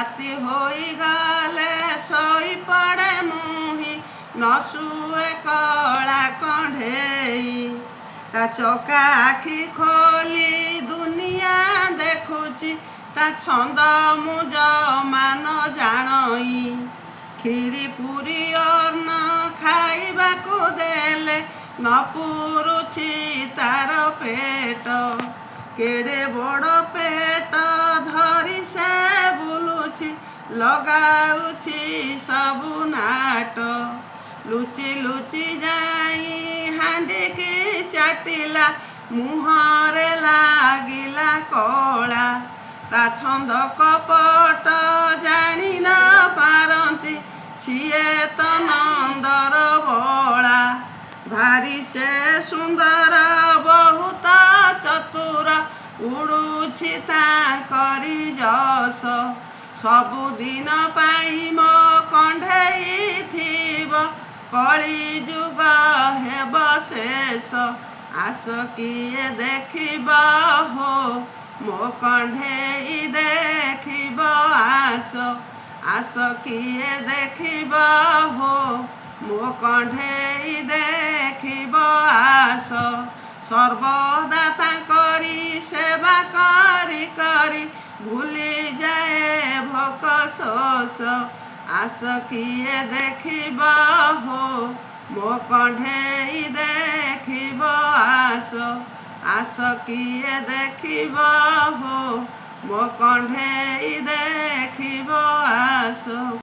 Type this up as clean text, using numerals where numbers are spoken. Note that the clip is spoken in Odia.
ରାତି ହୋଇଗଲେ ଶୋଇପଡ଼େ ମୁହିଁ ନ ଶୁଏ କଳା କଣ୍ଢେଇ। ତା ଚକା ଆଖି ଖୋଲି ଦୁନିଆ ଦେଖୁଛି, ତା ଛନ୍ଦ ମୁଁ ଜମା ନ ଜାଣଇ। କ୍ଷୀରି ପୁରୀ ଅନ୍ନ ଖାଇବାକୁ ଦେଲେ ନ ପୁରୁଛି ତାର ପେଟ। କେଡ଼େ ବଡ଼ ପେଟ ଧରି ସେ ବୁଲୁଛି, ଲଗାଉଛି ସବୁ ନାଟ। ଲୁଚି ଲୁଚି ଯାଇ ହାଣ୍ଡିକି ଚାଟିଲା, ମୁହଁରେ ଲାଗିଲା କଳା। ତା ଛନ୍ଦ କପଟ ଜାଣି ନ ପାରନ୍ତି, ସିଏ ତ ନନ୍ଦର ବଳା। ଭାରି ସେ ସୁନ୍ଦର ବହୁତ ଚତୁର, ଉଡ଼ୁଛି ତାଙ୍କରି ଯଶ। ସବୁଦିନ ପାଇଁ ମୋ କଣ୍ଢେଇ ଥିବ, କଳି ଯୁଗ ହେବ ଶେଷ। ଆସ କିଏ ଦେଖିବ ହୋ ମୋ କଣ୍ଢେଇ ଦେଖିବ ଆସ। ଆସ କିଏ ଦେଖିବ ହୋ ମୋ କଣ୍ଢେଇ ଦେଖିବ ଆସ। ସର୍ବଦା ତାଙ୍କରି ସେବା କରି କରି ଭୁଲିଯାଏ ଭୋକ ଶୋଷ। ଆସ କିଏ ଦେଖିବ ହୋ ମୋ କଣ୍ଢେଇ ଦେଖିବ ଆସ। ଆସ କିଏ ଦେଖିବ ହୋ ମୋ କଣ୍ଢେଇ ଦେଖିବ ଆସ।